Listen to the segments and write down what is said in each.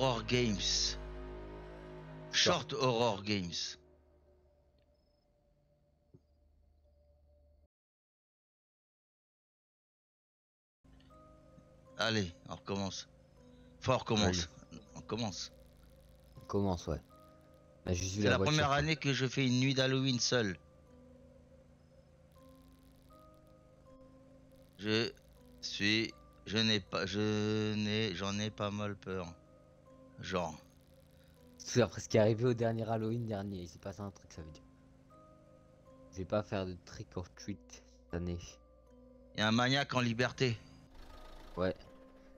Horror Games. Short Horror Games. Allez, on recommence. Enfin, on recommence. On commence. On commence, ouais. Là, j'ai vu C'est la voiture, première quoi. année que je fais une nuit d'Halloween seul. J'en ai pas mal peur. Genre. C'est après ce qui est arrivé au dernier Halloween dernier, il s'est passé un truc, ça veut dire. Je vais pas faire de trick or treat cette année. Y a un maniaque en liberté. Ouais.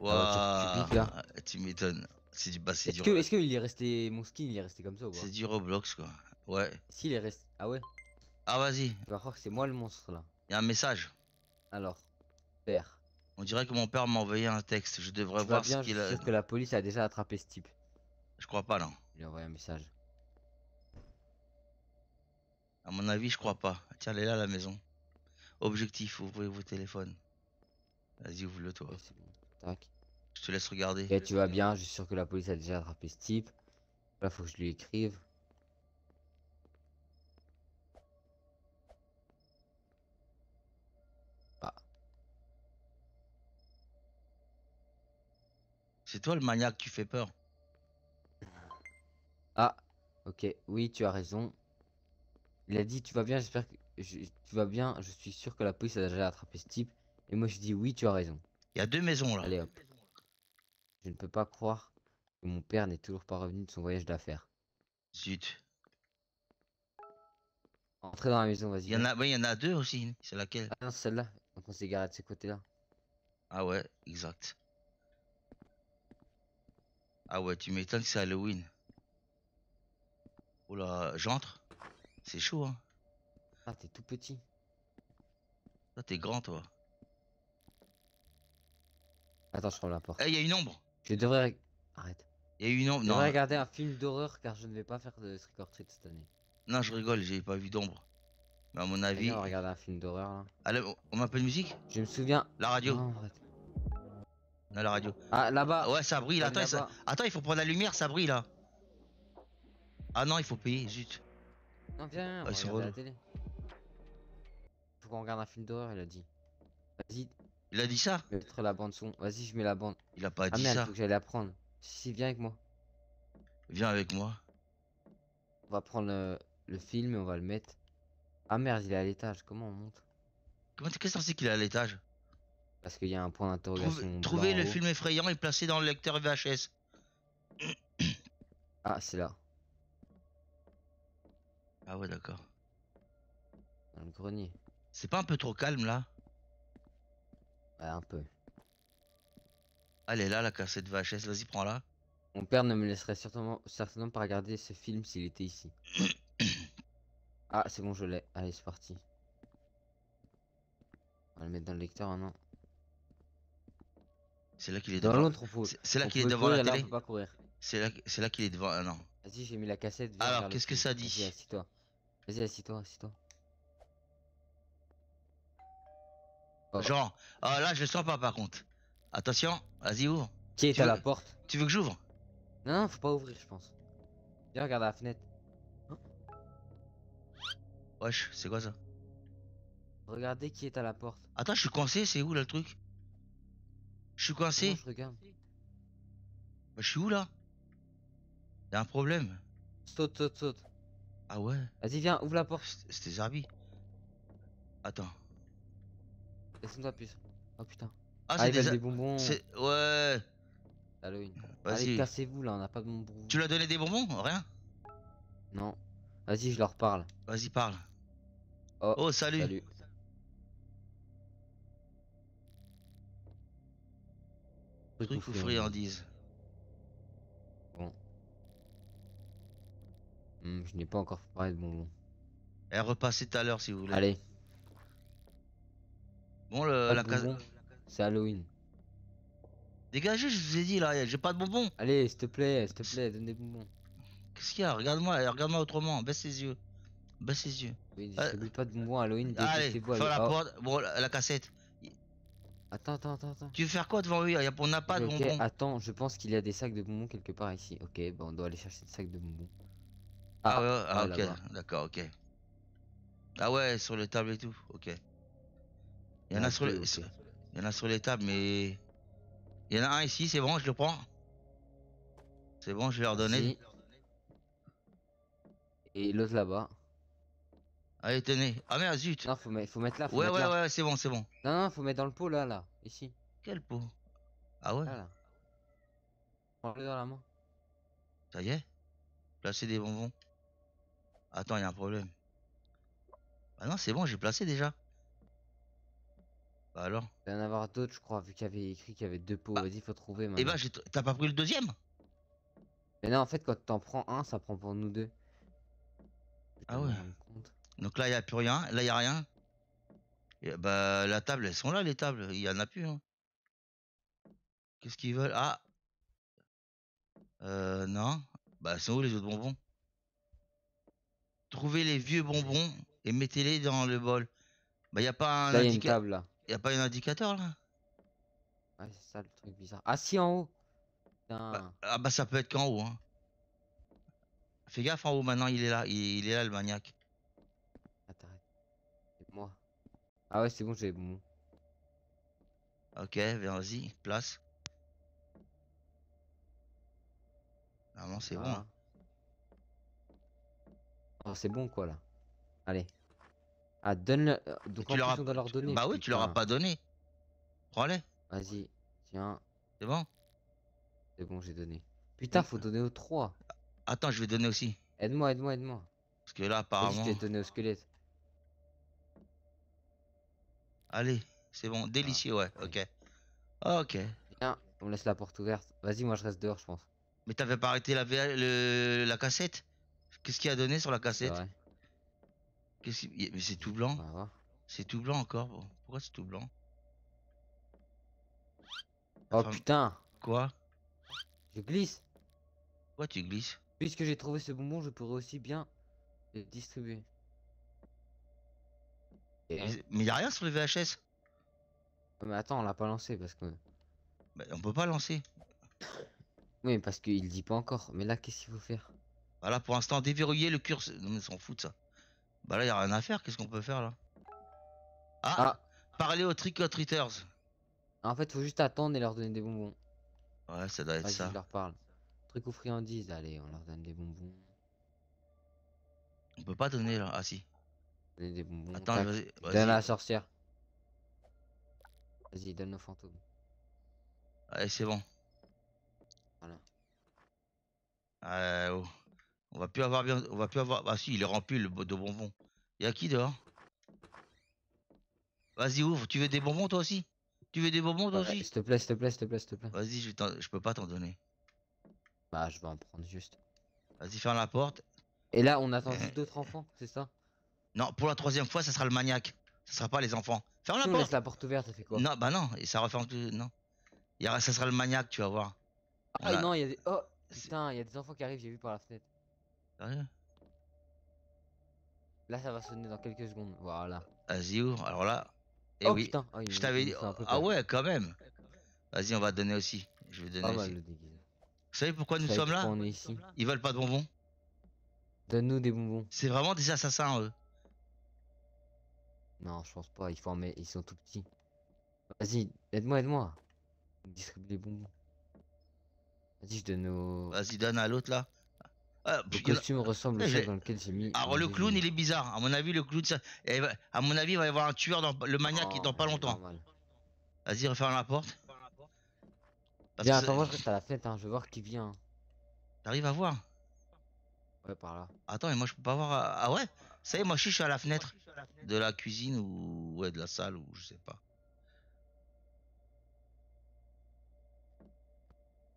La voiture Waouh, cubique, là. tu m'étonnes. C'est du bah, Est-ce qu'il est resté. Mon skin, il est resté comme ça ou pas? c'est du Roblox quoi. Ouais. S'il est resté. Ah ouais? Ah vas-y, Tu vas croire que c'est moi le monstre là. y a un message. Alors, père. On dirait que mon père m'a envoyé un texte. Je devrais Tu vas voir ce bien, je qu'il suis a. sûr que la police a déjà attrapé ce type. Je crois pas non. Je lui ai envoyé un message. À mon avis, je crois pas. Tiens, elle est là la maison. Objectif, ouvrez vos téléphones. Vas-y, ouvre-le toi. Ouais, c'est bon. Tac. Je te laisse regarder. Ok, tu vas bien, je suis sûr que la police a déjà attrapé ce type. Là, faut que je lui écrive. Bah, C'est toi le maniaque qui fait peur. ah, ok, oui, tu as raison. Il a dit, tu vas bien, j'espère que tu vas bien, je suis sûr que la police a déjà attrapé ce type. Et moi, je dis, oui, tu as raison. Il y a deux maisons là. Allez, hop. Je ne peux pas croire que mon père n'est toujours pas revenu de son voyage d'affaires. Zut. Entrez dans la maison, vas-y. Il y en a, ouais, il y en a deux aussi. C'est laquelle? Ah non, celle-là. Donc on s'est garé de ce côté-là. Ah ouais, exact. Ah ouais, tu m'étonnes que c'est Halloween. Oula, j'entre. C'est chaud hein. Ah, t'es tout petit. Toi t'es grand toi. Attends, je ferme la porte. Eh, il y a une ombre. Je devrais. Arrête. Il y a une ombre. Je Non, devrais regarder un film d'horreur car je ne vais pas faire de trick or treat cette année. non, je rigole, j'ai pas vu d'ombre. Mais à mon Allez, avis. on va regarder un film d'horreur là. Allez, on met un peu de musique? Je me souviens. La radio. Non, arrête. Non, la radio. Ah, là-bas. Ouais, ça brille. Attends, Là-bas. attends, il faut prendre la lumière, ça brille là. Ah non, il faut payer, zut. Non, viens, on Ah, va c'est regarder la relou. télé. Faut qu'on regarde un film d'horreur, il a dit. Vas-y, Il a dit ça? mettre la bande son. Vas-y, je mets la bande. Il a pas Ah dit merde, ça. faut que j'aille la prendre. Si, viens avec moi. Viens avec moi. On va prendre le film et on va le mettre. Ah merde, il est à l'étage. Comment on monte? Qu'est-ce que c'est qu'il est à l'étage? Parce qu'il y a un point d'interrogation blanc Trouvez en le haut. film effrayant et placez dans le lecteur VHS. Ah, c'est là. Ah ouais, d'accord. Dans le grenier. C'est pas un peu trop calme là? Ouais, un peu. Elle est là, la cassette VHS, vas-y, prends-la. Mon père ne me laisserait certainement pas regarder ce film s'il était ici. Ah, c'est bon, je l'ai. Allez, c'est parti. On va le mettre dans le lecteur maintenant. C'est là qu'il est Dans devant. l'autre, C'est là on qu'il est peut devant la courir, là, on télé. peut pas courir. C'est là qu'il est devant. Ah non. Vas-y, j'ai mis la cassette. Viens Alors, vers le qu'est-ce que film. ça Vas-y, dit? assis-toi. Vas-y, assis-toi, assis-toi. Oh. Genre, ah là, je le sens pas par contre. Attention, vas-y, ouvre. Qui est Tu à veux- la porte? Tu veux que j'ouvre? Non, non, faut pas ouvrir, je pense. Viens, regarde à la fenêtre. Wesh, c'est quoi ça? Regardez qui est à la porte. Attends, je suis coincé, c'est où là le truc? Je suis coincé. Comment je regarde? Bah, je suis où là? Y'a un problème. Saute, saute, saute. Ah ouais, Vas-y, viens, ouvre la porte. c'était Zarbi. Attends. Laisse-moi puce. Oh putain. Ah, Ah, c'est ils veulent des. des bonbons. Ouais, Halloween. Allez, vas-y. cassez-vous là, on n'a pas de bonbons. Tu lui as donné des bonbons? Rien? Non. Vas-y, je leur parle. Vas-y, parle. Oh, Oh, salut. salut. Truc ou friandise? Bon. Je n'ai pas encore parlé de bonbons. Eh, repassez tout à l'heure si vous voulez. Allez, Bon, pas la de case. bonbons. C'est Halloween. Dégagez, je vous ai dit là, j'ai pas de bonbons. Allez, s'il te plaît, donne des bonbons. Qu'est-ce qu'il y a? Regarde-moi autrement. Baisse les yeux. Baisse les yeux. Oui, distribue pas de bonbons Halloween, Allez, détestez-vous. ferme Allez, la oh. porte. Bon, la cassette. Attends. Tu veux faire quoi devant eux? On n'a pas de Ok, bonbons. attends, je pense qu'il y a des sacs de bonbons quelque part ici. Ok, bah on doit aller chercher des sacs de bonbons. Ah Ah, ouais, ouais, ah ouais, ok, là-bas. d'accord, ok. Ah ouais, sur les tables et tout, ok. Il Il y y en en a a sur deux, les, ok. il y en a sur les tables, mais il y en a un ici, c'est bon, je le prends. C'est bon, je vais leur donner. Vas-y. Et l'autre là-bas. Allez, tenez. Ah merde, zut. Non, faut mettre là, faut Ouais, mettre ouais, là. ouais, c'est bon, c'est bon. Non, faut mettre dans le pot là. Ici. Quel pot? Ah ouais, Là. Prends-le dans la main. ça y est, placer des bonbons. Attends, il y a un problème. Ah non, c'est bon, j'ai placé déjà. Bah alors? Il va y en avoir d'autres, je crois, vu qu'il y avait écrit qu'il y avait deux pots. Bah, Vas-y, faut trouver eh ben, maintenant. t'as pas pris le deuxième? Mais non, en fait, quand t'en prends un, ça prend pour nous deux. Je Ah viens de ouais. me rendre compte. Donc là, il n'y a plus rien. Là, il n'y a rien. Bah, la table, elles sont là, les tables. Il y en a plus, hein. Qu'est-ce qu'ils veulent? Ah, non. Bah, sont où les autres bonbons? Trouvez les vieux Chercher. bonbons et mettez-les dans le bol. Bah, il n'y a pas un Là, il y a une table là. y a pas un indicateur, là? Ouais, c'est ça le truc bizarre. Ah, si, en haut. Bah, Putain. ah, bah, ça peut être qu'en haut, hein. Fais gaffe en haut, maintenant, il est là. Il est là, le maniaque. Attends, c'est moi. Ah ouais, c'est bon, j'ai bon. Ok, vas-y, place. Normalement, c'est bon, hein. Voilà. Oh, c'est bon quoi là. Allez. Ah, donne-le. Mais Donc tu en leur plus, as... on doit leur donner. Bah oui, tu leur as Putain. pas donné. Prends-les. Vas-y. Tiens. C'est bon? C'est bon, j'ai donné. Putain, Mm. faut donner aux trois. Attends, je vais donner aussi. Aide-moi. Parce que là, Vas-y, je apparemment... vais te donner au squelette. Allez, c'est bon. Voilà. Délicieux, ouais. Allez. Ok. Ok. Viens, on laisse la porte ouverte. Vas-y, moi je reste dehors, je pense. Mais t'avais pas arrêté la cassette? Qu'est-ce qu'il a donné sur la C'est cassette? vrai. Mais c'est tout Vas-y, blanc. on va voir. C'est tout blanc encore. Bon, pourquoi c'est tout blanc? La Oh femme... putain, Quoi? je glisse. Pourquoi tu glisses? Puisque j'ai trouvé ce bonbon, je pourrais aussi bien le distribuer. Ok. Mais y a rien sur le VHS. Mais attends, on l'a pas lancé parce que. Bah, on peut pas lancer. Oui, parce qu'il dit pas encore. Mais là, qu'est-ce qu'il faut faire? Voilà, pour l'instant, déverrouiller le curseur. Non, mais ils s'en foutent, ça. Bah là, y a rien à faire. Qu'est-ce qu'on peut faire, là? Ah! Ah, Parler aux trick-or-treaters. en fait, faut juste attendre et leur donner des bonbons. Ouais, ça doit être Vas-y, je ça. leur parle. Truc aux friandises, allez, on leur donne des bonbons. On peut pas donner, là. Ah, si. Donner des bonbons. Attends, Tac. vas-y. Donne à Vas-y. la sorcière. Vas-y, donne nos fantômes. Allez, c'est bon. Voilà. Oh. On va plus avoir bien. On va plus avoir. Ah, si, il est rempli de bonbons. Y a qui dehors? Vas-y, ouvre. Tu veux des bonbons, toi aussi? Tu veux des bonbons, toi Ouais, aussi? s'il te plaît. Vas-y, je peux pas t'en donner. Bah, je vais en prendre juste. Vas-y, ferme la porte. Et là, on attend Euh, juste d'autres enfants, c'est ça? Non, pour la troisième fois, ça sera le maniaque. Ça sera pas les enfants. Ferme la Si on laisse porte! la porte ouverte, ça fait quoi? Non, bah non, et ça referme tout. Non. Ça sera le maniaque, tu vas voir. On Ah a. non, il y a des. Oh c'est- putain, il y a des enfants qui arrivent, j'ai vu par la fenêtre. Sérieux? Là, ça va sonner dans quelques secondes. Voilà. Vas-y, ouvre. Alors là. Eh Oh oui. putain, oh, Je il t'avais nous dit. fait un peu Ah peur. ouais, quand même. Vas-y, on va te donner aussi. Je vais te donner Pas mal aussi. le déguisé. Vous savez pourquoi Je nous savais sommes pourquoi là? on est ici. Ils veulent pas de bonbons. Donne-nous des bonbons. C'est vraiment des assassins, eux. Non, je pense pas, il faut en mettre. Ils sont tout petits. Vas-y, aide-moi. Distribue les bonbons. Vas-y, je donne au. Vas-y, donne à l'autre là. Ah, Le pff, y en a- costume ressemble au Eh, sac dans lequel j'ai mis Alors mon le clown, déjeuner. il est bizarre. À mon avis, le clown, à mon avis, il va y avoir un tueur dans le maniaque Oh, dans pas c'est longtemps. normal. Vas-y, referme la porte. Parce Viens, que attends, moi je reste à la fenêtre, hein. Je veux voir qui vient. t'arrives à voir. Ouais, par là. Attends, et moi je peux pas voir. Ah ouais? Ça y est, moi je suis à la fenêtre de la cuisine ou ouais de la salle ou je sais pas.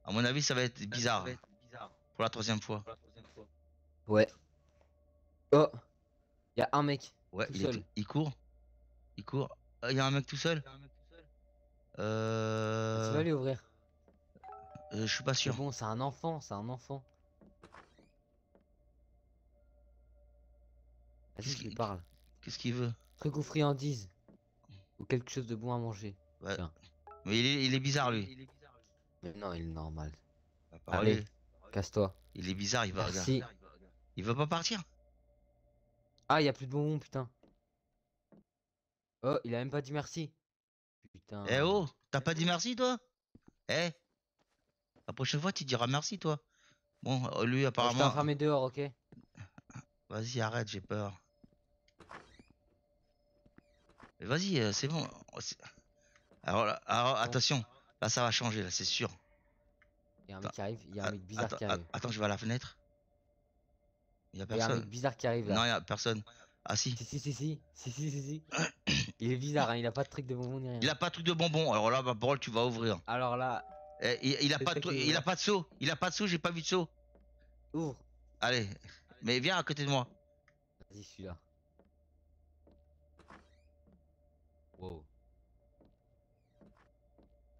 À mon avis, ça va être bizarre pour la troisième fois. Ouais. Oh, y a un mec Ouais, tout seul. il court, il court. Ah, il y a un mec tout seul. Tu Euh, vas lui ouvrir. je suis pas C'est sûr. bon, c'est un enfant, c'est un enfant. Vas-y, Qu'est-ce je lui qu'il parle. qu'est-ce qu'il veut? Truc aux friandises. Ou quelque chose de bon à manger. Ouais. Tiens. Mais il est bizarre, lui. Mais non, il est normal. Va Allez, parler. casse-toi. Il est bizarre, il va. Regarde. Merci. Il veut pas partir. Ah, y a plus de bonbons, putain. Oh, il a même pas dit merci. Eh Putain. oh, t'as pas dit merci, toi? Eh, la prochaine fois, tu diras merci, toi. Bon, lui, Je t'ai apparemment. enfermé dehors, ok? Vas-y, arrête, j'ai peur. Mais vas-y, c'est bon. Alors, Bon, attention. Là, ça va changer, là, c'est sûr. y a un mec Attends, qui arrive, y a un mec bizarre attends, qui arrive. attends, je vais à la fenêtre. Il y a Y a un mec personne. bizarre qui arrive Non, là. il y a personne. Ah, si. Si. Il est bizarre, hein, il a pas de truc de bonbons ni Il rien. a pas de truc de bonbon. Alors là, ma parole, tu vas ouvrir. Alors là, Il a c'est pas de toi qui truc, il a ouvre. pas de seau. Il a pas de seau, j'ai pas vu de seau. Ouvre. Allez. Mais viens à côté de moi. Vas-y, je suis là. Wow.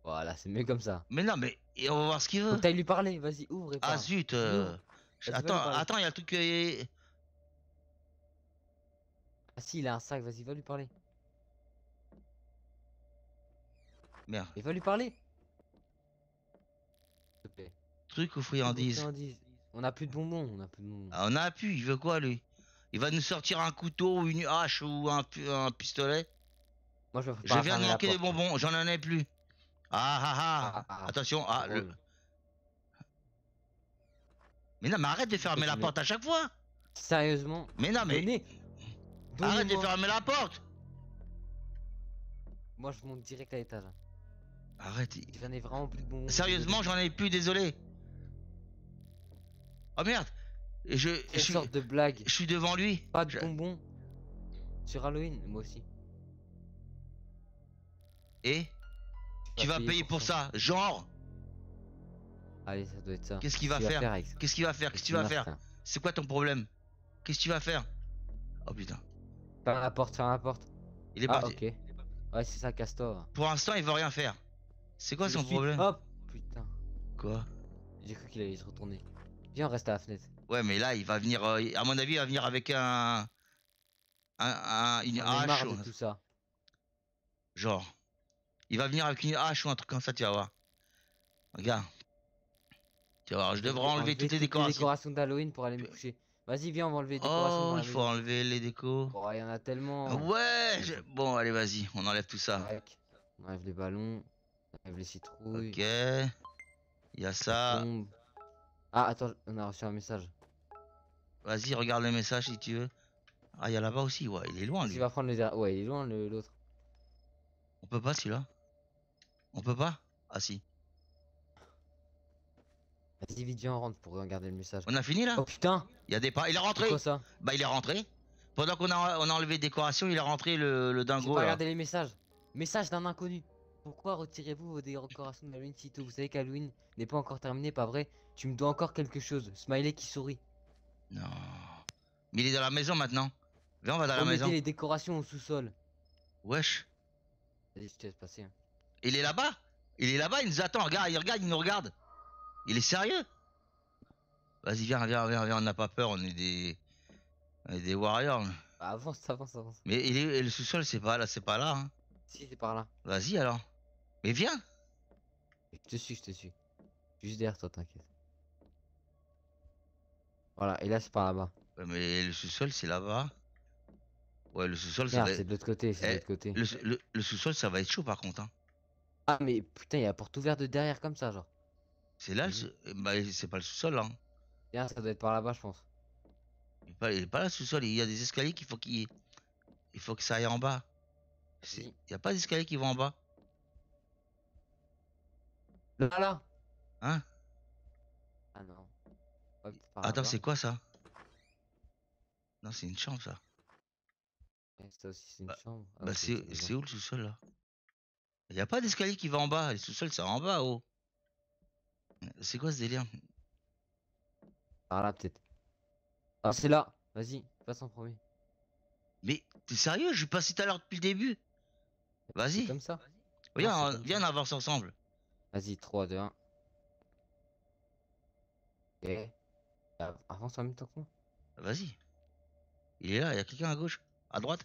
Voilà, c'est mieux comme ça. Mais non, mais et on va voir ce qu'il Faut veut. que t'ailles lui parler, vas-y, ouvre et Ah parle. zut. Vas-y, ouvre. Vas-y, va lui Attends, parler. attends, il y a le truc. Ah si, il a un sac, vas-y, va lui parler. Merde. Et va lui parler. S'il te plaît. Truc aux Truc aux friandises. friandises. On a plus de bonbons, on a plus de bonbons. Ah, on a pu, il veut quoi lui? Il va nous sortir un couteau ou une hache ou un pistolet? Moi, je me Je prépare à viens de fermer la manquer des porte. bonbons, j'en en ai plus. Ah ah Ah, ah. ah, Attention, ah le. drôle. Mais non, mais arrête de Pourquoi fermer tu la mets... porte à chaque fois. Sérieusement, Mais non, mais donnez. arrête de Donnez-moi. fermer la porte. Moi, je monte direct à l'étage. Arrête. J'en ai vraiment plus de bonbons. Sérieusement, Désolé. j'en ai plus, désolé. Oh merde. Quelle sorte de blague? Je suis devant lui. Pas de bonbons sur Halloween, moi aussi. Et tu vas payer pour ça, genre. Allez, ça doit être ça. Qu'est-ce qu'il va faire? avec ça? Qu'est-ce qu'il va faire? Qu'est-ce que tu vas faire? C'est quoi ton problème? Qu'est-ce que tu vas faire? Oh putain. Ferme la porte, ferme la porte. Il est Ah, parti. ok. Ouais, c'est ça, casse-toi. Pour l'instant, il veut rien faire. C'est quoi Je son suis- problème? Hop, putain. Quoi? J'ai cru qu'il allait se retourner. Viens, on reste à la fenêtre. Ouais, mais là, il va venir. À mon avis, il va venir avec une J'en ai hache. marre de tout ça. Genre. Il va venir avec une hache ou un truc comme ça, tu vas voir. Regarde. Tu vas voir, je devrais enlever toutes les les décorations. décorations d'Halloween pour aller me coucher. Vas-y, viens, on va enlever les décorations Oh, dans la il faut maison. enlever les décos. Oh, il y en a tellement. Ouais, bon, allez, vas-y, on enlève tout ça. Tac. On enlève les ballons. On enlève les citrouilles. Ok. Il y a ça. Bombe. Ah, attends, on a reçu un message. Vas-y, regarde le message si tu veux. Ah, il y a là-bas aussi, ouais, il est loin, Tu lui. vas prendre le dernier. Ouais, il est loin l'autre. On peut pas, celui-là? On peut pas? Ah, si. Vas-y, vite, viens, on rentre pour regarder le message. On a fini, là? Oh putain! Il y a des pas. Il est C'est rentré. quoi ça? Bah, il est rentré. Pendant on a enlevé les décorations, il est rentré le J'ai dingo, pas là. regardé les messages. Message d'un inconnu. Pourquoi retirez-vous vos décorations d'Halloween si tôt? Vous savez qu'Halloween n'est pas encore terminé, pas vrai? Tu me dois encore quelque chose. Smiley qui sourit. Non. Mais il est dans la maison maintenant. Viens, on va dans la Remettez maison. les décorations au sous-sol. Wesh. Vas-y, je te laisse passer. Hein. Il est là-bas. Il est là-bas, il nous attend. Regarde, il nous regarde. Il est sérieux. Vas-y, viens, on n'a pas peur, on est des warriors. Bah, avance, avance, avance. Mais le sous-sol, c'est pas là. Hein. Si, c'est par là. Vas-y alors. Mais viens. Je te suis, je te suis. Je suis juste derrière toi, t'inquiète. Voilà, et là, c'est par là-bas. Ouais, mais le sous-sol, c'est là-bas. Ouais, le sous-sol, ça Merde, va être... c'est de l'autre côté, c'est de Eh, l'autre côté. le sous-sol, ça va être chaud par contre. Hein. Ah, mais putain, il y a la porte ouverte de derrière comme ça, genre. C'est là, Mhm. bah, c'est pas le sous-sol. Hein. Tiens, ça doit être par là-bas, je pense. Il est pas là, le sous-sol. Il y a des escaliers il faut que ça aille en bas. Vas-y. Il y a pas d'escalier qui vont en bas. Là, là. Hein? Ah non. Ouais, peut-être par Attends, là-bas. c'est quoi ça? Non, c'est une chambre ça. Ouais, ça aussi, c'est une Bah, chambre. Ah, Bah, ok, je c'est vois. où le sous-sol là? Il y a pas d'escalier qui va en bas. Le sous-sol, c'est en bas, oh. C'est quoi ce délire? Par là, peut-être. Ah, c'est là. Vas-y, passe en premier. Mais t'es sérieux? Je suis passé tout à l'heure depuis le début. C'est Vas-y. comme ça. Viens, Non, c'est comme viens, on ça. avance ensemble. Vas-y, 3, 2, 1. Ok. Avance en même temps que moi. Vas-y. Il est là, il y a quelqu'un à gauche, à droite.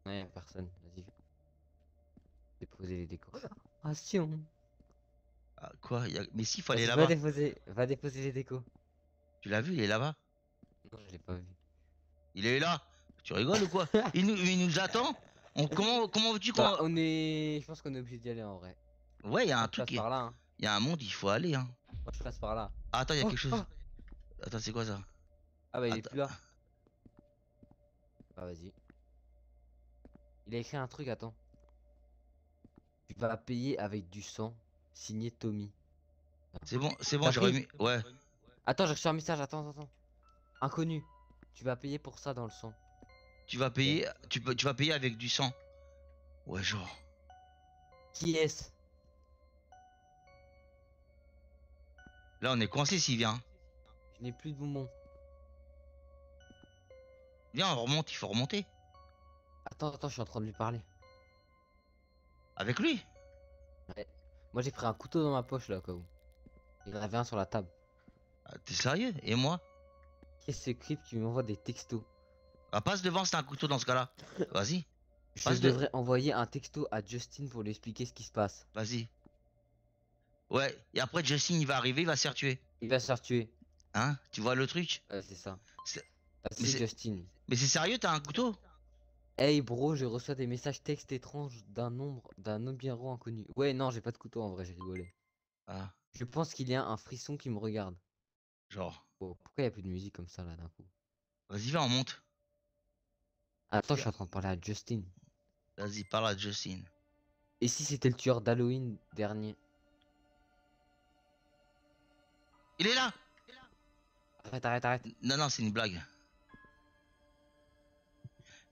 Ouais, y'a personne. Vas-y. C'est déposer les décorations. Ah, quoi? Mais si, faut aller Vas-y, là-bas. va déposer les décos. Tu l'as vu, il est là-bas. Non, je l'ai pas vu. Il est là. Tu rigoles ou quoi? Il nous attend. Comment veux-tu Bah, qu'on... je pense qu'on est obligé d'y aller en vrai. Ouais, il y a Moi, un je truc. passe par là, hein. Il y a un monde, il faut aller, hein. Moi, je passe par là. Ah, attends, il y a Oh, quelque chose. oh. Attends, c'est quoi ça? Ah bah, il est Attends. plus là. Bah, vas-y. Il a écrit un truc, attends. Tu vas payer avec du sang, signé Tommy. C'est bon, T'as j'aurais pris? mis. Ouais. Attends, j'ai reçu un message, attends. Inconnu. Tu vas payer pour ça dans le sang. Tu vas Ok. payer. Tu vas payer avec du sang. Ouais, genre. Qui est-ce? Là, on est coincé s'il vient. Je n'ai plus de bonbons. Viens, on remonte, il faut remonter. Attends, je suis en train de lui parler. Avec lui. Ouais. Moi, j'ai pris un couteau dans ma poche là, au cas où. Il y en avait un sur la table. Ah, t'es sérieux? Et moi? Qu'est-ce que ce creep qui m'envoie des textos? Ah, passe devant, c'est un couteau dans ce cas-là. Vas-y, Je passe de. devrais envoyer un texto à Justin pour lui expliquer ce qui se passe. Vas-y. Ouais, et après, Justin, il va arriver, il va se faire tuer. Il va se faire tuer. Hein? Tu vois le truc? Ouais, c'est ça. C'est- Ah, Mais c'est c'est Justin. mais c'est sérieux, t'as un couteau? Hey bro, je reçois des messages textes étranges d'un numéro inconnu. Ouais, non, j'ai pas de couteau en vrai, j'ai rigolé. Ah, Je pense qu'il y a un frisson qui me regarde. genre. Oh, pourquoi il y a plus de musique comme ça là d'un coup? Vas-y, viens, on monte. Attends, je suis en train de parler à Justin. Vas-y, parle à Justin. Et si c'était le tueur d'Halloween dernier? Il est là! Arrête. Non, non, c'est une blague.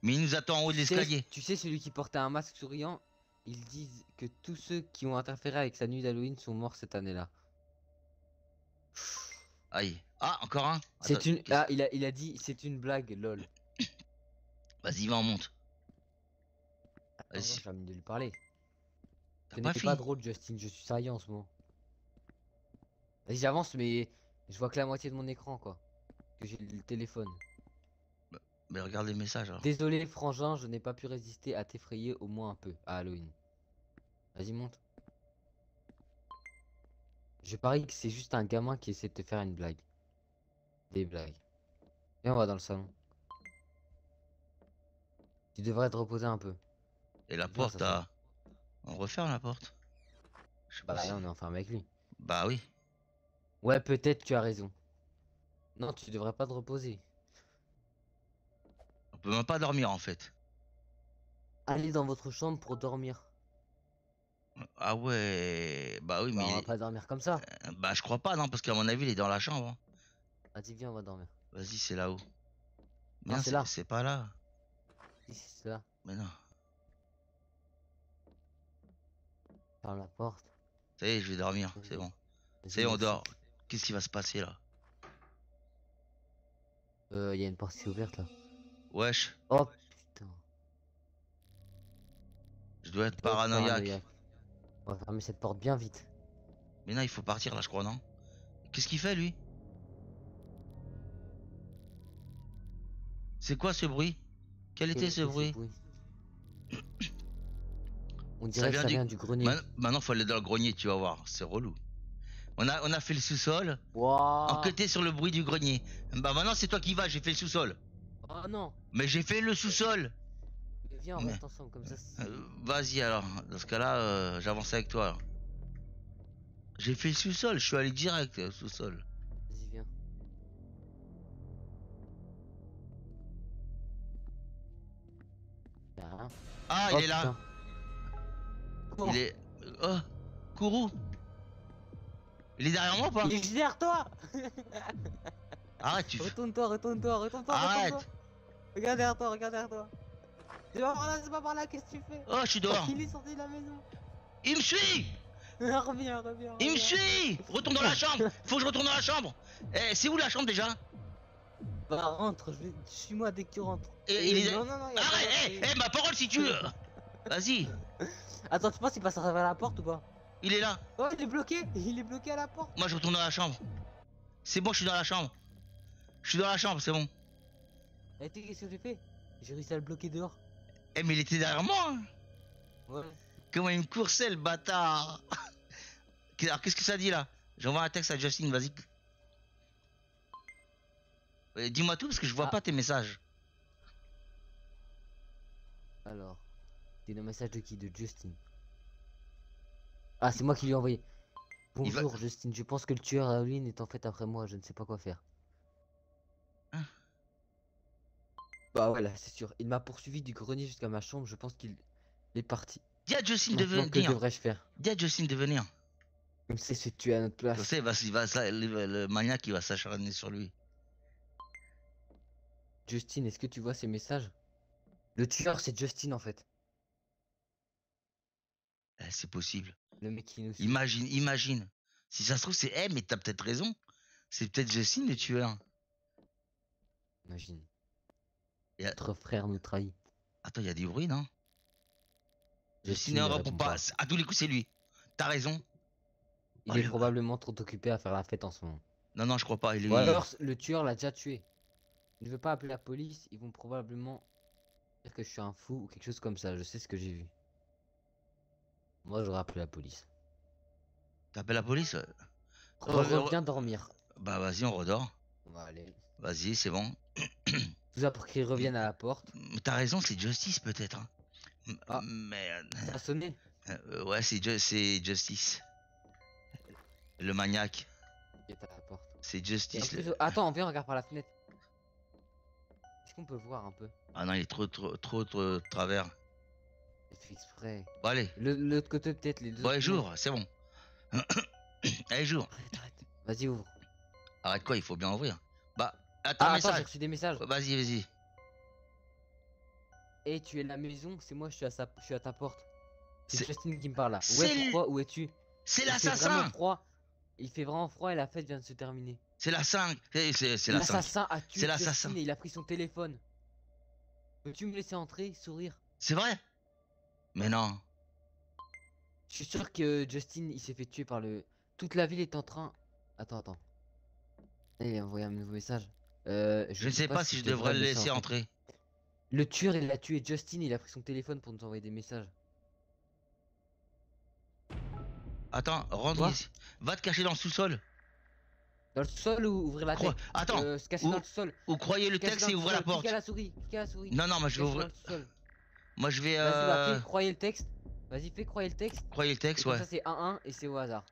Mais il nous attend en haut de l'escalier. Tu sais, celui qui portait un masque souriant, ils disent que tous ceux qui ont interféré avec sa nuit d'Halloween sont morts cette année-là. Aïe. Ah, encore un? C'est Attends, une. Ah, il a dit c'est une blague, lol. vas-y, viens, on monte. Attends, Vas-y. j'ai envie de lui parler. T'as Ce pas n'était pas fini? drôle, Justin, je suis sérieux en ce moment. Vas-y, j'avance, mais je vois que la moitié de mon écran, quoi. Que j'ai le téléphone. Mais regarde les messages alors. Désolé, frangin, je n'ai pas pu résister à t'effrayer au moins un peu à Halloween. Vas-y, monte. Je parie que c'est juste un gamin qui essaie de te faire une blague. Des blagues. Viens, on va dans le salon. Tu devrais te reposer un peu. Et la Viens, porte, ça sonne. on referme la porte. Je sais Bah pas si. là, on est enfermé avec lui. Bah oui. Ouais, peut-être tu as raison. Non, tu devrais pas te reposer. On peut même pas dormir en fait. Allez dans votre chambre pour dormir. Ah ouais. Bah oui, Bah, mais on va pas dormir comme ça. bah je crois pas, non, parce qu'à mon avis, il est dans la chambre, hein. Vas-y, viens, on va dormir. Vas-y, c'est là-haut. Non, Bien, c'est là. c'est pas là. Si, c'est là. Mais non. Ferme la porte. Ça y est, je vais dormir, c'est bon. Ça y est, on dort. Qu'est-ce qui va se passer là? Il y a une porte qui est ouverte là. Wesh, Oh putain. je dois être Je dois être paranoïaque. On va fermer cette porte bien vite. Mais non, il faut partir là, je crois, non? Qu'est-ce qu'il fait lui? C'est quoi ce bruit? Quel était ce bruit? On dirait que ça vient du grenier. Maintenant, faut aller dans le grenier, tu vas voir, c'est relou. On a fait le sous-sol, Wouah. enquêter sur le bruit du grenier. Bah maintenant, c'est toi qui vas, j'ai fait le sous-sol. Oh non. Mais j'ai fait le sous-sol. Mais viens, on Mais- reste ensemble comme ça. Vas-y alors, dans ce cas-là, j'avance avec toi. Alors. J'ai fait le sous-sol, je suis allé direct au sous-sol. Vas-y, viens. Y'a rien. Ah, Oh, il est là. putain. Il est. Oh, Kourou. Il est derrière moi ou pas? Il est derrière toi. Arrête, tu fais. Retourne-toi. Arrête. Regarde derrière toi. C'est pas par là, qu'est-ce que tu fais? Oh, je suis dehors. Il est sorti de la maison. Il me suit. Reviens. Il me suit. Retourne dans la chambre. Faut que je retourne dans la chambre. Eh, c'est où la chambre déjà? Bah rentre, suis-moi dès que tu rentres. Il est. Non, y a pas Arrête, de- ma parole si tu veux. Vas-y, Attends, tu penses qu'il passe à travers la porte ou pas? il est là. Oh, il est bloqué à la porte. Moi, je retourne dans la chambre. C'est bon, je suis dans la chambre. Je suis dans la chambre, c'est bon. Et tu sais qu'est-ce que j'ai fait? J'ai réussi à le bloquer dehors. Eh, mais il était derrière moi, hein. Ouais. Comment il me coursait le bâtard. Alors qu'est-ce que ça dit là? J'envoie un texte à Justin, vas-y. Dis-moi tout parce que je vois Ah. pas tes messages. Alors, c'est le message de qui? De Justin. Ah, c'est moi qui lui ai envoyé. Il va- Bonjour Justin, je pense que le tueur Halloween est en fait après moi, je ne sais pas quoi faire. Hein. Bah ouais, là, c'est sûr. Il m'a poursuivi du grenier jusqu'à ma chambre, je pense qu'il est parti. Dis à Justin de Maintenant, que venir. devrais-je faire? Dis à Justin de venir. Il sait se tuer à notre Comme place. ça, le maniaque il va s'acharner sur lui. Justin, est-ce que tu vois ces messages? Le tueur, c'est Justin en fait. C'est possible. Le mec qui nous suit. Imagine. Si ça se trouve, c'est. Mais t'as peut-être raison. C'est peut-être Justin le tueur. Imagine. Et a- Notre frère nous trahit. Attends, il y a du bruit, non? Justin ne ne répond pas. À tous les coups, c'est lui. T'as raison. Il Oh, est le- probablement trop occupé à faire la fête en ce moment. Non, je crois pas. Ou alors, le tueur l'a déjà tué. Il ne veut pas appeler la police, ils vont probablement dire que je suis un fou ou quelque chose comme ça. Je sais ce que j'ai vu. Moi, j'aurais appelé la police. T'appelles la police? Reviens dormir. Bah, vas-y, on redort. On va aller. Vas-y, c'est bon. Tout ça pour qu'ils reviennent à la porte. Mais t'as raison, c'est Justice peut-être. Hein. Ah. Mais. Ça a sonné. Ouais, c'est Justice. Le maniaque. Il est à la porte. C'est Et en Justice. plus, attends, viens, regarde par la fenêtre. Est-ce qu'on peut voir un peu? Ah non, il est trop de travers. Il fait exprès. Bon, allez. L'autre côté, peut-être, les deux. Bon, allez, autres j'ouvre, c'est bon. Allez, j'ouvre. fenêtres. Arrête. Vas-y, ouvre. Arrête quoi, il faut bien ouvrir. Bah, attends, Ah, attends, j'ai message. reçu des messages. Vas-y. Et tu es de la maison, c'est moi, je suis à ta porte. C'est C'est- Justin qui me parle là. c'est Ouais, le- pourquoi? Où es-tu? C'est Il fait l'assassin. vraiment froid. Il fait vraiment froid et la fête vient de se terminer. C'est la 5. C'est la 5. L'assassin a tué C'est l'assassin. Justin et il a pris son téléphone. Peux-tu me laisser entrer, sourire? C'est vrai? Mais non. Je suis sûr que Justin, il s'est fait tuer par le... Toute la ville est en train... Attends. Il a envoyé un nouveau message. Je ne sais pas si je devrais le laisser entrer. Le tueur, il a tué Justin, il a pris son téléphone pour nous envoyer des messages. Attends, rentre Quoi? ici. Va te cacher dans le sous-sol. Dans le sol ou ouvrir la tête? Attends. Se cacher Ou- dans le sol. Ou croyez le Se cacher texte dans et le ouvrez la sol. porte. Clique à la souris. Non, moi je vais Se cacher dans ouvrir. le sol. Moi je vais. Vas-y, bah, fais croyez le texte. Vas-y, fais croyez le texte. Croyez le Et texte, comme ouais. ça, c'est 1-1 et c'est au hasard.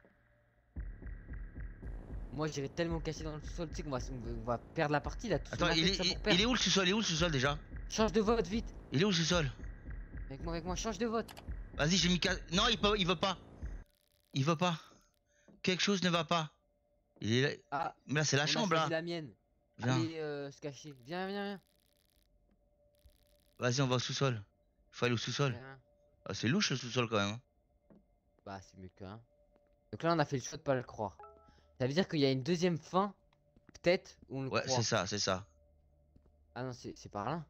Moi, j'irai tellement caché dans le sol, tu sais qu'on va perdre la partie là. Tout Attends, on a fait ça pour perdre. il est où le sous-sol? Il est où le sous-sol déjà? Change de vote, vite. Il est où le sous-sol? Avec moi, change de vote. Vas-y, j'ai mis. Non, il veut pas. Il veut pas. Quelque chose ne va pas. Il est là. Ah, Mais là, c'est la on a chambre choisi là. la mienne. Viens. Allez, se cacher. Viens. Vas-y, on va au sous-sol. Faut aller au sous-sol. Viens. Ah, c'est louche le sous-sol quand même. Hein. Bah, c'est mieux que un. Donc là, on a fait le choix de pas le croire. Ça veut dire qu'il y a une deuxième fin, peut-être, où on le Ouais, croit. c'est ça. Ah non, c'est par là.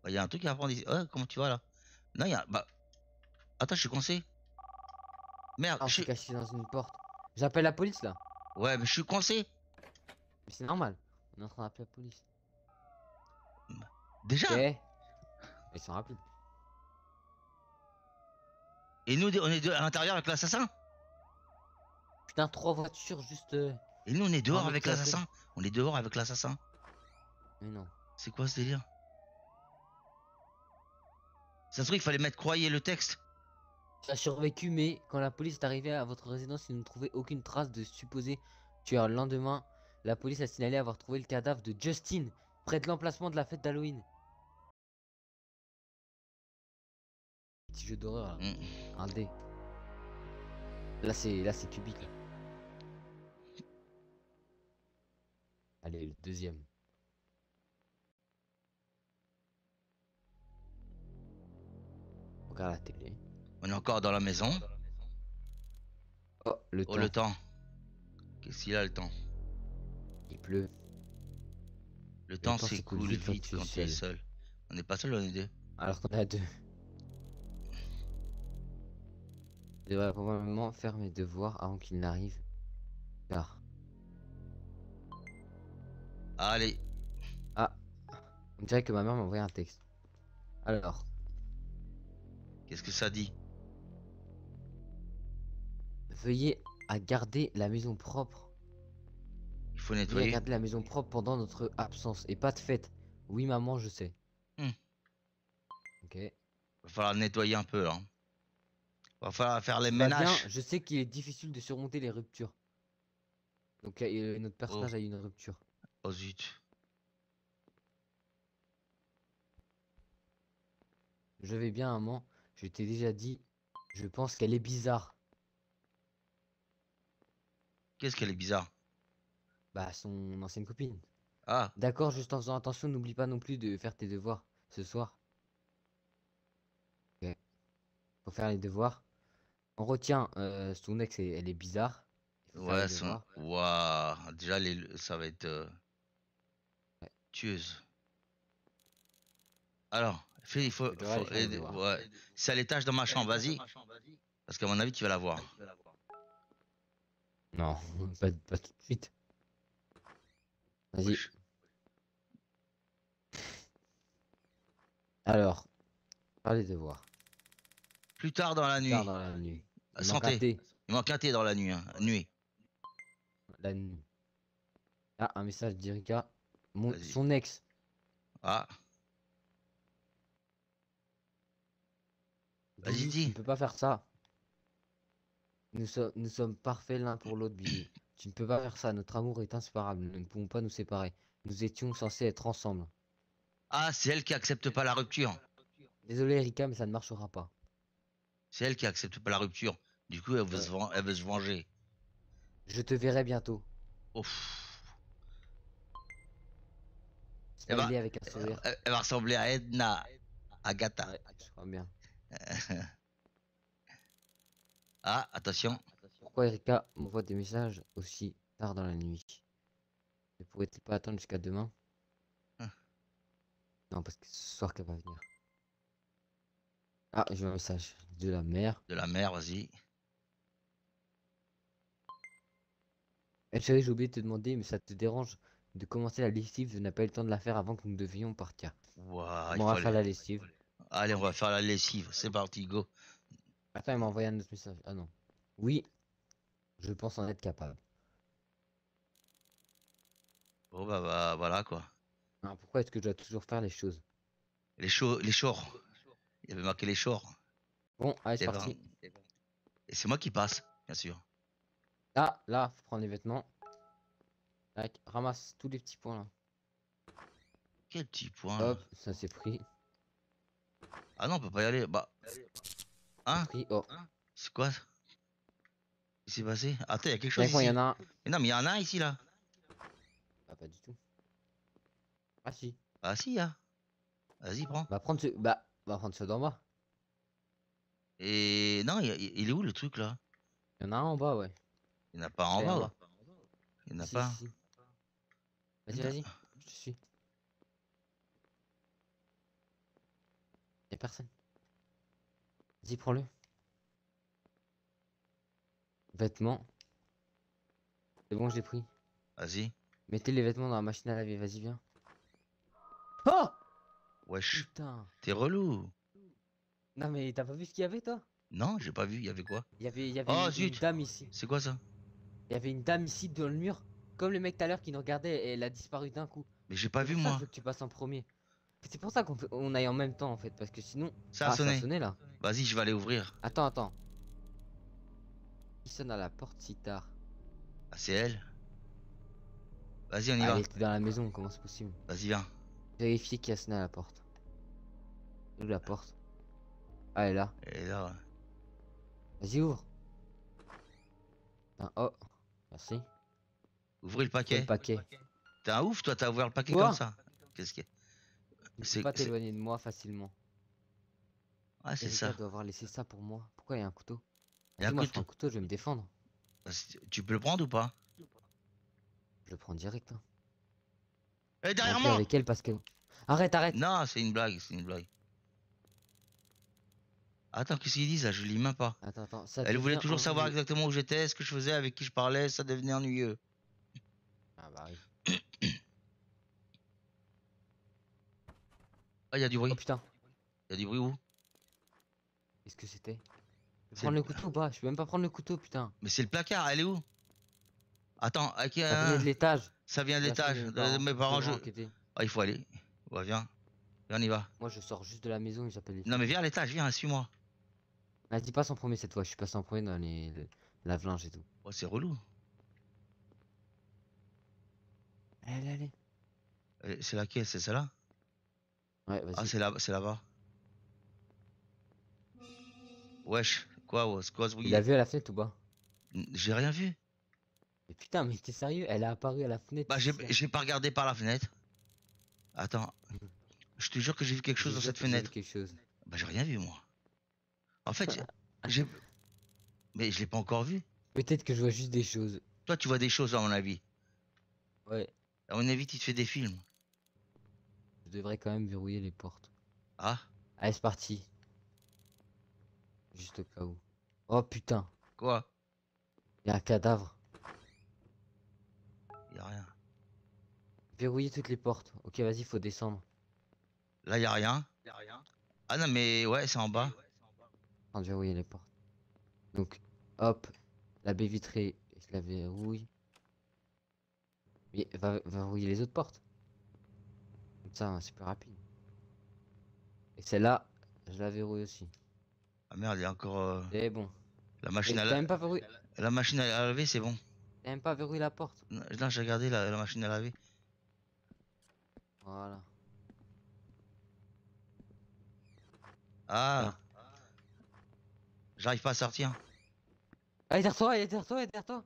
Il y a un truc à apprendre ici. Ouais, comment tu vas là? Non, il y a. Bah. Attends, je suis coincé. Merde, Ah, on je s'est suis. caché dans une porte. J'appelle la police là. Ouais, mais je suis coincé. Mais c'est normal. On est en train d'appeler la police. Déjà? Ok. Ils sont rapides. Et nous, on est deux à l'intérieur avec l'assassin? Putain, 3 voitures juste. Et nous, on est dehors mec avec qui appelle. l'assassin? On est dehors avec l'assassin. Mais non. C'est quoi ce délire? Ça se trouve, il fallait mettre croyez le texte. Tu as survécu, mais quand la police est arrivée à votre résidence, ils ne trouvaient aucune trace de supposé tueur. Le lendemain, la police a signalé avoir trouvé le cadavre de Justin près de l'emplacement de la fête d'Halloween. Petit jeu d'horreur là. Mm. Un dé. Là c'est cubique là. Allez, le deuxième. Regarde la télé. On est encore dans la maison. Oh, le Oh, temps. le temps. Qu'est-ce qu'il a le temps? Il pleut. Le temps temps s'écoule vite quand tu es seul. On n'est pas seul, on est deux. Alors qu'on a deux. Je devrais probablement faire mes devoirs avant qu'il n'arrive. Car. Allez, Ah. On dirait que ma mère m'a envoyé un texte. Alors. qu'est-ce que ça dit? Veuillez à garder la maison propre. Il faut Veuillez à nettoyer. garder la maison propre pendant notre absence. Et pas de fête. Oui, maman, je sais. Hmm. Ok. Va falloir nettoyer un peu, là. Va falloir faire les Tout va bien. ménages. Je sais qu'il est difficile de surmonter les ruptures. Donc notre Oh, personnage a eu une rupture. oh zut. Je vais bien, maman. Je t'ai déjà dit. Je pense qu'elle est bizarre. Qu'est-ce qu'elle est bizarre. Bah, son ancienne copine. Ah, D'accord, juste en faisant attention, n'oublie pas non plus de faire tes devoirs ce soir. Ok. Faut faire les devoirs. On retient son ex, elle est bizarre. Il faut faire les ouais, son... devoirs. Ouah, déjà, ça va être Ouais, tueuse. Alors, il tu devrais aller faire les devoirs. ouais. C'est à l'étage dans ma chambre, vas-y. Parce qu'à mon avis, tu vas la voir. Non, pas tout de suite. Vas-y. Wesh. Alors, faire les devoirs. Plus tard dans la Tard nuit. dans la nuit. Il manque un Santé. thé. Il manque un thé dans la nuit. Hein. Nuit. La nuit. Ah, un message d'Erika. Vas-y. Son ex. Ah, vas-y, Billy, tu dis. ne peux pas faire ça. Nous sommes parfaits l'un pour l'autre, Billy. Tu ne peux pas faire ça. Notre amour est inséparable. Nous ne pouvons pas nous séparer. Nous étions censés être ensemble. Ah, c'est elle qui accepte pas la rupture. Désolé, Erika, mais ça ne marchera pas. C'est elle qui accepte pas la rupture. Du coup, Ouais. elle veut se venger. Je te verrai bientôt. Ouf. Elle va, Smiley avec un sourire. elle va ressembler à Edna. Agatha. Ouais, je crois bien. Ah, attention. Pourquoi Erika m'envoie des messages aussi tard dans la nuit? Ne pourrait-il pas attendre jusqu'à demain? Non, parce que ce soir qu'elle va venir. Ah, j'ai un message de la mère. De la mer, vas-y. Eh chérie, j'ai oublié de te demander, mais ça te dérange de commencer la lessive? Je n'ai pas eu le temps de la faire avant que nous devions partir. Ouah, il Bon, on faut va aller. faire la lessive. Allez, on va faire la lessive. C'est parti, go. Attends, il m'a envoyé un autre message. Ah non. Oui, je pense en être capable. Bon, voilà, quoi. Ah, pourquoi est-ce que je dois toujours faire les choses? Les shorts. Il y avait marqué les shorts. Bon, allez, c'est C'est vrai. parti. Et c'est moi qui passe, bien sûr. Ah, là, faut prendre les vêtements. Tac, ramasse tous les petits points là. Quel petit point, là. Hop, ça c'est pris. Ah non, on peut pas y aller. Bah, hein? Pris. Oh. C'est quoi ça? Qu'est-ce qui s'est passé? Attends, il y a quelque Viens chose avec moi, il y ici. en a un. Mais non, mais il y en a un ici, là. Ah, pas du tout. Ah si. Ah si, hein. Vas-y, prends. Va prendre ceux d'en bas. Et non, il est où le truc, là? Il y en a un en bas, ouais. Il n'y en a pas en Allez, en bas, bas. ouais. Il n'y en a Si, pas. si, si. Vas-y, Non. vas-y. Je te suis. Y'a personne. Vas-y, prends-le. Vêtements. C'est bon, je l'ai pris. Vas-y. Mettez les vêtements dans la machine à laver. Vas-y, viens. Oh! Wesh. Putain. T'es relou. Non, mais t'as pas vu ce qu'il y avait, toi? Non, j'ai pas vu. Il y avait quoi? Il y avait Oh, une zut. dame ici. C'est quoi ça? Il y avait une dame ici dans le mur. Comme le mec tout à l'heure qui nous regardait et elle a disparu d'un coup. Mais j'ai pas C'est vu, pour ça que moi. je veux que tu passes en premier. C'est pour ça on aille en même temps en fait. Parce que sinon. Ça a Ah, ça a sonné. sonné là. Vas-y, je vais aller ouvrir. Attends, attends. Qui sonne à la porte si tard? Ah, c'est elle. Vas-y, on y Ah, elle va. était dans la maison, comment c'est possible? Vas-y, viens. Vérifier qui a sonné à la porte. Ouvre la porte. Ah, elle est là. Et là, ouais. Vas-y, ouvre. Ah, oh, merci. Ouvrez le Ouvre le paquet. paquet. T'es un ouf, toi, t'as ouvert le paquet Quoi? comme ça. Qu'est-ce que Tu ne peux c'est? pas t'éloigner de moi facilement. Ah, c'est Erika ça. doit avoir laissé ça pour moi. Pourquoi il y a un couteau? Il y a un Vas-y, moi je prends couteau. un couteau, je vais me défendre. Tu peux le prendre ou pas? Je le prends direct. Hein. Eh, derrière Rompu moi! avec elle parce que. Arrête, arrête! Non, c'est une blague, c'est une blague. Attends, qu'est-ce qu'ils disent là? Je lis même pas. Attends, attends, ça Elle voulait devient toujours savoir ennuyeux. exactement où j'étais, ce que je faisais, avec qui je parlais, ça devenait ennuyeux. Ah bah oui. Ah, il y a du bruit. Oh putain, Il y a du bruit où? qu'est-ce que c'était? Je peux C'est prendre le- le couteau ou pas? Je peux même pas prendre le couteau, putain. Mais c'est le placard, elle est où? Attends, Ça venait de l'étage. ça vient de De la chambre de l'étage mes de parents. mes Je parents. devrais enquêter. Ah, il faut aller. Ouais, viens. Viens, on y va. Moi, je sors juste de la maison et j'appelle les Non, flics. mais viens à l'étage, viens, suis-moi. Vas-y, passe en premier cette fois. Je suis passé en premier dans lave-linge et tout. Oh, c'est relou. Allez, allez. C'est laquelle? C'est celle-là? Ouais, Ah, vas-y. c'est là-bas. Wesh, quoi, c'est quoi ce Il a bruit? vu à la fenêtre ou pas? J'ai rien vu. Mais putain, mais t'es sérieux? Elle a apparu à la fenêtre Bah, ici, là. j'ai pas regardé par la fenêtre. Attends, je te jure que j'ai vu quelque chose Je dans jure cette que j'ai vu fenêtre. quelque chose. Bah, j'ai rien vu, moi. En fait, j'ai. Mais je l'ai pas encore vu. Peut-être que je vois juste des choses. Toi, tu vois des choses, à mon avis. Ouais. À mon avis, tu te fais des films. Je devrais quand même verrouiller les portes. Ah, Allez, c'est parti. Juste au cas où. Oh putain, quoi? il y a un cadavre. Y a rien. Verrouiller toutes les portes. Ok, vas-y, faut descendre. Là, y a rien. Ah non, mais ouais, c'est en bas. Afin de verrouiller les portes. Donc, hop, la baie vitrée, je la verrouille. Mais va verrouiller les autres portes. Comme ça, c'est plus rapide. Et celle-là, je la verrouille aussi. Ah merde, il y a encore C'est bon. la Mais machine à t'as même pas verrouillé. la machine à laver, c'est bon. T'as même pas verrouillé la porte. Non, j'ai regardé la machine à laver. Voilà. Ah, Tiens. j'arrive pas à sortir. Ah, il est derrière toi, il est derrière toi, il est derrière toi.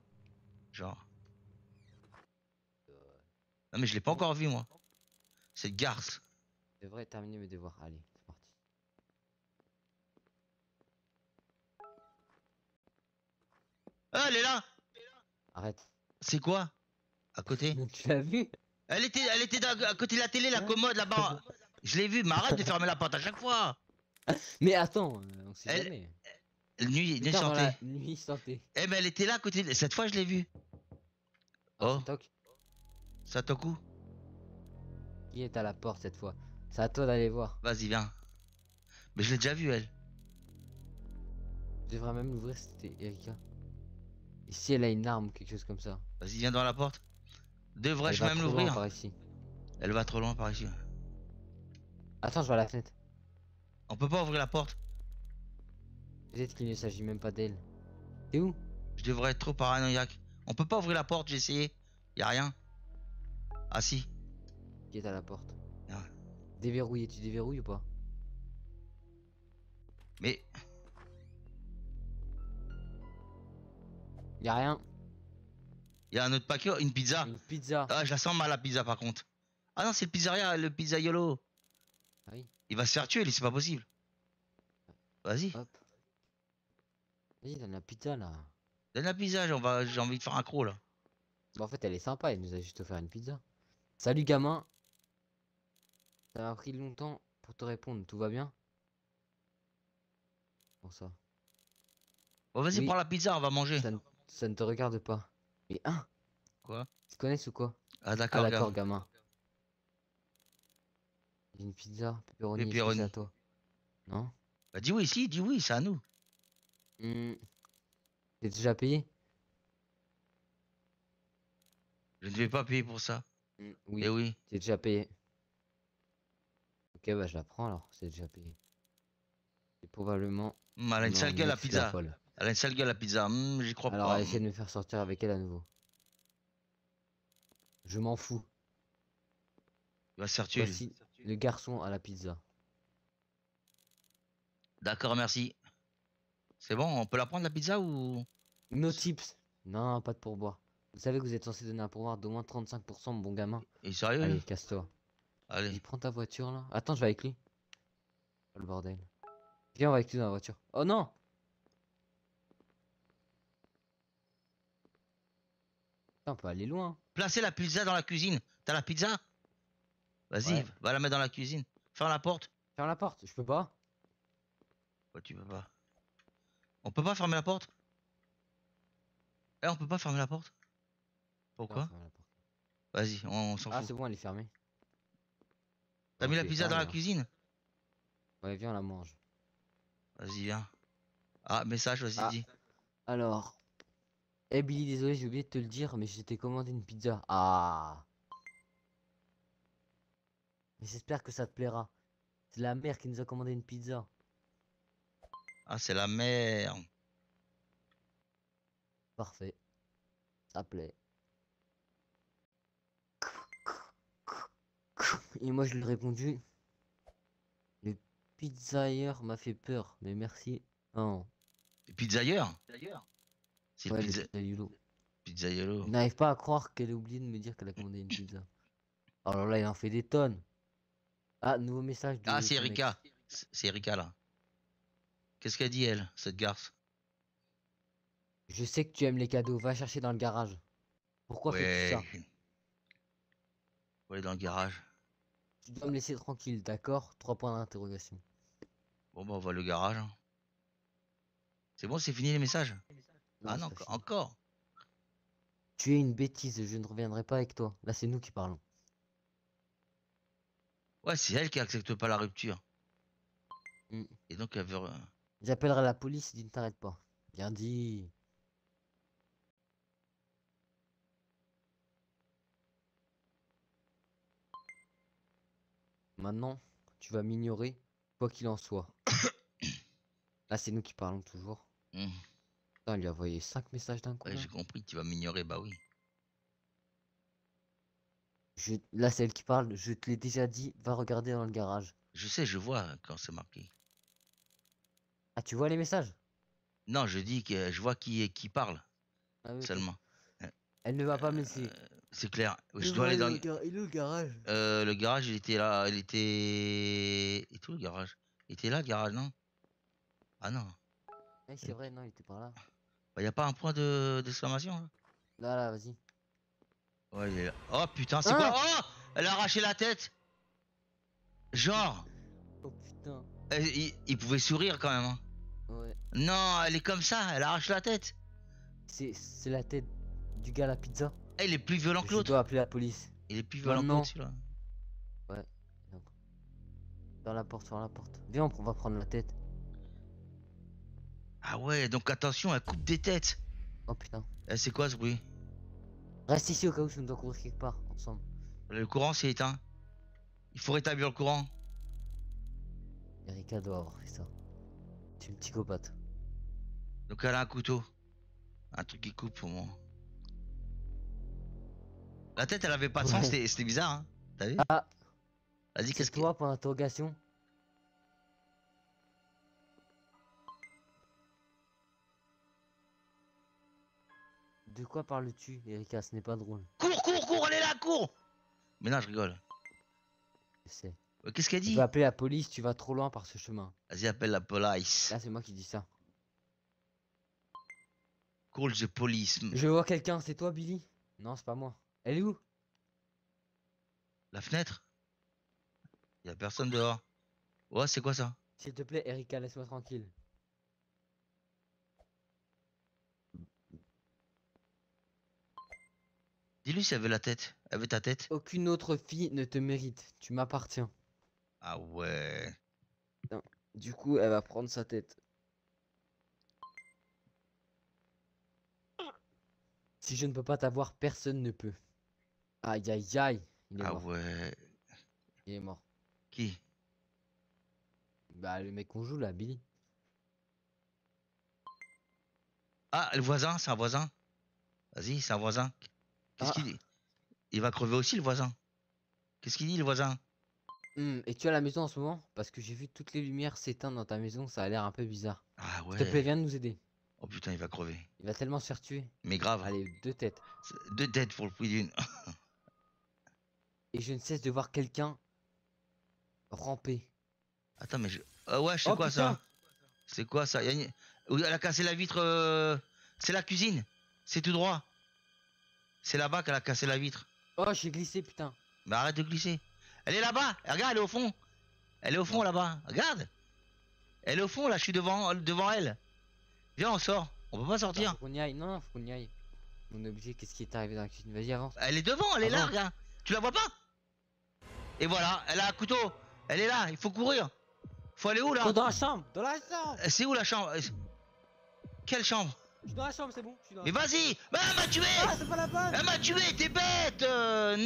Genre. Non, mais je l'ai pas encore vu, moi. Cette garce. Je devrais terminer mes devoirs. Allez, c'est parti. Ah, elle est là. Arrête. C'est quoi? À côté? Tu l'as vu? Elle était à côté de la télé, la commode là-bas. Je l'ai vue, mais arrête de fermer la porte à chaque fois. Mais attends, on sait Elle- jamais. Nuit, nuit Putain, dans santé. la nuit santé. Eh ben, elle était là à côté. Cette fois, je l'ai vue. Ah, Oh, c'est Toc Satoku. qui est à la porte cette fois. C'est à toi d'aller voir. Vas-y, viens. Mais je l'ai déjà vue, elle. Je devrais même l'ouvrir, c'était Erika. Et si elle a une arme ou quelque chose comme ça? Vas-y, viens dans la porte. Elle Devrais-je va même trop loin l'ouvrir? par ici. Elle va trop loin par ici. Attends, je vais à la fenêtre. On peut pas ouvrir la porte. Peut-être qu'il ne s'agit même pas d'elle. T'es où? Je devrais être trop paranoïaque. On peut pas ouvrir la porte, j'ai essayé. Y a rien. Ah si. Qui est à la porte? Ah. Déverrouiller, tu déverrouilles ou pas? Mais Y'a rien. y a un autre paquet, une pizza. Une pizza. Ah, je la sens mal la pizza par contre. Ah non, c'est le pizzeria, le pizzaiolo. Ah oui, Il va se faire tuer, lui, c'est pas possible. Vas-y, hop. Vas-y, donne la pizza là. donne la pizza, j'ai envie de faire un croc là. Bon, en fait, elle est sympa, elle nous a juste offert une pizza. Salut gamin. Ça m'a pris longtemps pour te répondre, tout va bien? Bon ça. Bon, vas-y, Oui. prends la pizza, on va manger. Ça ne te regarde pas. Mais hein, Quoi? tu te connais ou quoi? Ah Ah d'accord, d'accord gamin. gamin. J'ai une pizza, pepperoni, est-ce que Pepperoni. c'est à toi? Non? Bah dis oui, si, dis oui, c'est à nous. Hmm. T'es déjà payé? Je ne vais pas payer pour ça. Oui, Eh oui. t'es déjà payé. Ok, bah je la prends alors, c'est déjà payé. C'est probablement... Elle a une Non, sale gueule la Nix, la pizza. folle. Elle a une sale gueule la pizza. J'y crois Alors, pas. elle essaie de me faire sortir avec elle à nouveau. Je m'en fous. Il va se faire tuer, lui. Voici le garçon à la pizza. D'accord, merci. C'est bon, on peut la prendre la pizza ou... No tips. Non, pas de pourboire. Vous savez que vous êtes censé donner un pourboire d'au moins 35%, mon bon gamin. Il est sérieux? Allez, Lui casse-toi. Allez. Vas-y, prends ta voiture là. Attends, je vais avec lui. Oh, le bordel. Viens, on va avec lui dans la voiture. Oh non! Putain, on peut aller loin. Placez la pizza dans la cuisine. T'as la pizza? Vas-y, Ouais. va la mettre dans la cuisine. Ferme la porte. Ferme la porte, je peux pas. Ouais, tu peux pas. On peut pas fermer la porte? Eh, on peut pas fermer la porte? Pourquoi? Non, ferme la porte. Vas-y, on s'en Ah, fout. c'est bon, elle est fermée. T'as mis la Ok, pizza dans la ferme, alors. cuisine? Ouais, viens, on la mange. Vas-y, viens. Ah, message, vas-y, Ah, dis. alors. Eh Billy, désolé, j'ai oublié de te le dire, mais je t'ai commandé une pizza. Ah. Mais j'espère que ça te plaira. C'est la mère qui nous a commandé une pizza. Ah, c'est la merde. Parfait. Ça plaît. Et moi, je lui ai répondu. Le pizzaïeur m'a fait peur, mais merci. Non. Pizzailleur? C'est le Ouais, le pizzaiolo. pizzaiolo. Il n'arrive pas à croire qu'elle a oublié de me dire qu'elle a commandé une pizza. Alors là, il en fait des tonnes. Ah, nouveau message Ah, de c'est ton ex. Erika. C'est Erika, là. Qu'est-ce qu'elle dit, elle, cette garce? Je sais que tu aimes les cadeaux, va chercher dans le garage. Pourquoi fais-tu Ouais. ça? Ouais, dans le garage. Tu dois me laisser tranquille, d'accord? 3 points d'interrogation. Bon, bah, on va le garage, hein. C'est bon, c'est fini les messages? Non, Ah c'est non, pas fini. encore. Tu es une bêtise, je ne reviendrai pas avec toi. Là, c'est nous qui parlons. Ouais, c'est elle qui accepte pas la rupture. Hmm. Et donc, elle veut. J'appellerai la police si tu ne t'arrêtes pas. Bien dit. Maintenant, tu vas m'ignorer, quoi qu'il en soit. Là, c'est nous qui parlons toujours. Hmm. Putain, il lui a envoyé 5 messages d'un coup, Ouais, là. j'ai compris que tu vas m'ignorer, bah oui. Là, c'est elle qui parle. Je te l'ai déjà dit, va regarder dans le garage. Je sais, je vois quand c'est marqué. Ah, tu vois les messages? Non, je dis que je vois qui parle Ah oui, ok. seulement. Euh, Elle ne va pas me laisser. c'est clair. Je Je dois dois aller aller dans il est où le garage? le garage. Il était là. Il était. Et tout le garage. Il était là, le garage, non? Ah non. Oui, c'est vrai, non, il était par là. Bah, y a pas un point de d'exclamation là? Là, là, vas-y. Ouais, il est là. Oh putain, c'est quoi? Hein? Oh! Elle a arraché la tête! Genre! Oh putain. Il pouvait sourire quand même, hein. Ouais. Non, elle est comme ça, elle arrache la tête. C'est la tête du gars à la pizza. Eh, il est plus violent que Je l'autre. dois appeler la police. Il est plus violent que Maintenant. l'autre celui-là. Ouais. Donc, dans la porte, sur la porte. Viens, on va prendre la tête. Ah ouais, donc attention, elle coupe des têtes. Oh putain. Eh, c'est quoi ce bruit? Reste ici au cas où si on doit courir quelque part ensemble. Le courant s'est éteint. Il faut rétablir le courant. Erika doit avoir fait ça. C'est une psychopathe. Donc elle a un couteau. Un truc qui coupe pour moi. La tête, elle avait pas de sens, Ouais. c'était bizarre, hein. T'as vu? Ah, Vas-y, c'est qu'est-ce que. toi pour l'interrogation? De quoi parles-tu, Erika? Ce n'est pas drôle. Cours, elle est là, cours! Mais non, je rigole. Je sais. Qu'est-ce qu'elle Je dit? vais appeler la police, tu vas trop loin par ce chemin. Vas-y, appelle la police. Là, c'est moi qui dis ça. Call the police. Je vois quelqu'un, c'est toi, Billy? Non, c'est pas moi. Elle est où? La fenêtre? Y a personne dehors. Ouais, c'est quoi ça? S'il te plaît, Erika, laisse-moi tranquille. Dis-lui si elle veut la tête. Elle veut ta tête. Aucune autre fille ne te mérite. Tu m'appartiens. Ah ouais. Du coup, elle va prendre sa tête. Si je ne peux pas t'avoir, personne ne peut. Aïe, aïe, aïe. Il est Ah mort. ouais. Il est mort. Qui? Bah, le mec qu'on joue là, Billy. Ah, le voisin, c'est un voisin. Vas-y, c'est un voisin. Qu'est-ce Ah. qu'il dit? Il va crever aussi, le voisin. Qu'est-ce qu'il dit, le voisin? Et tu es à la maison en ce moment? Parce que j'ai vu toutes les lumières s'éteindre dans ta maison, ça a l'air un peu bizarre. Ah S'il te plaît, ouais. viens nous aider. Oh putain, il va crever. Il va tellement se faire tuer. Mais grave. Allez, 2 têtes. 2 têtes pour le prix d'une. Et je ne cesse de voir quelqu'un ramper. Attends, mais je. Ah ouais, c'est Oh, quoi putain. ça? C'est quoi ça? Elle a cassé la vitre. C'est la cuisine. C'est tout droit. C'est là-bas qu'elle a cassé la vitre. Oh, j'ai glissé, putain. Mais arrête de glisser. Elle est là-bas. Regarde, elle est au fond. Elle est au fond là-bas. Regarde. Elle est au fond là, je suis devant elle. Viens, on sort. On peut pas Attends, sortir. faut qu'on y aille. Non, non, faut qu'on y aille. On est obligé. Qu'est-ce qui est arrivé dans la cuisine? Vas-y, avance. Elle est devant, elle est là, Avance. regarde. Tu la vois pas? Et voilà, elle a un couteau. Elle est là, il faut courir. Faut aller où là? Dans la chambre. Dans la chambre. C'est où la chambre? Quelle chambre? Je suis dans la chambre, c'est bon. Je suis dans la Mais vas-y. Bah, elle m'a tué. Ah, c'est pas la bonne. Elle m'a tué, t'es bête.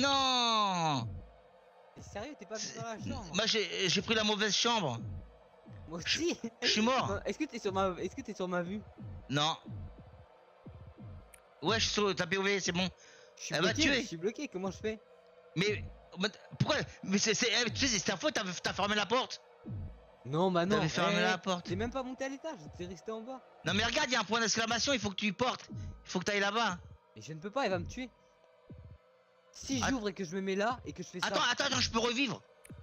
Non. T'es sérieux, t'es pas venu dans la chambre? Bah, j'ai pris la mauvaise chambre. Moi aussi. Je suis mort. Est-ce que t'es sur ma vue? Non. Ouais, je suis sur ta POV, c'est bon. Je suis Elle m'a bloqué, tué. je suis bloqué, comment je fais? Mais pourquoi? Mais tu sais, c'est ta faute, t'as fermé la porte. Non, bah non. T'avais fermé la porte. T'es même pas monté à l'étage, t'es resté en bas. Non mais regarde, il y a un point d'exclamation, il faut que tu y portes. Il faut que t'ailles là-bas. Et je ne peux pas, elle va me tuer. Si Att- j'ouvre et que je me mets là et que je fais ça. Attends, je peux revivre.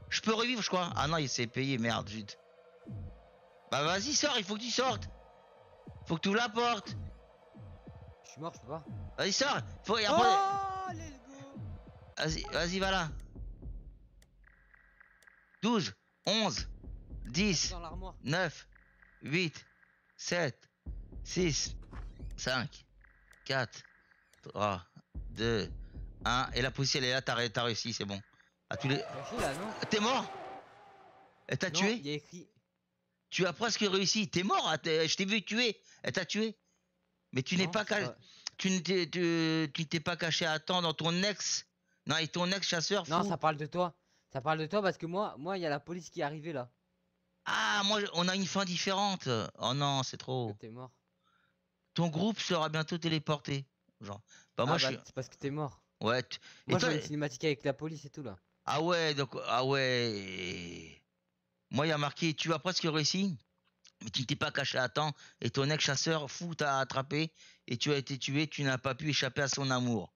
Je peux revivre, je crois. Ah non, il s'est payé, merde, zut. Bah vas-y, sors, il faut que tu sortes. Faut que tu ouvres la porte. Je suis mort, je peux pas. Vas-y, sors. Faut... et Oh, après- let's go. Vas-y, va là. 12, 11, 10, Dans l'armoire. 9, 8, 7, 6, 5, 4, 3, 2, 1. Et la poussière, elle est là, t'as réussi, c'est bon. Ah, tu l'es... Caché là, non? T'es mort? Elle t'a Non, tué? il y a écrit. Tu as presque réussi. T'es mort, je t'ai vu tuer. Elle t'a tué. Mais tu n'es Non, pas, c'est pas- tu ne t'es pas caché à temps dans ton ex. Non, et ton ex chasseur fou. Non, ça parle de toi. Ça parle de toi parce que moi, il y a la police qui est arrivée là. Ah, moi, on a une fin différente. Oh non, c'est Que trop. t'es mort. Ton groupe sera bientôt téléporté. Genre. Bah, moi, Ah je bah, suis. c'est parce que t'es mort. Ouais. Et Moi, toi... j'ai une cinématique avec la police et tout là. Ah ouais, donc. Ah ouais. Moi, il y a marqué, tu as presque réussi. Mais tu ne t'es pas caché à temps. Et ton ex chasseur fou t'a attrapé. Et tu as été tué. Tu n'as pas pu échapper à son amour.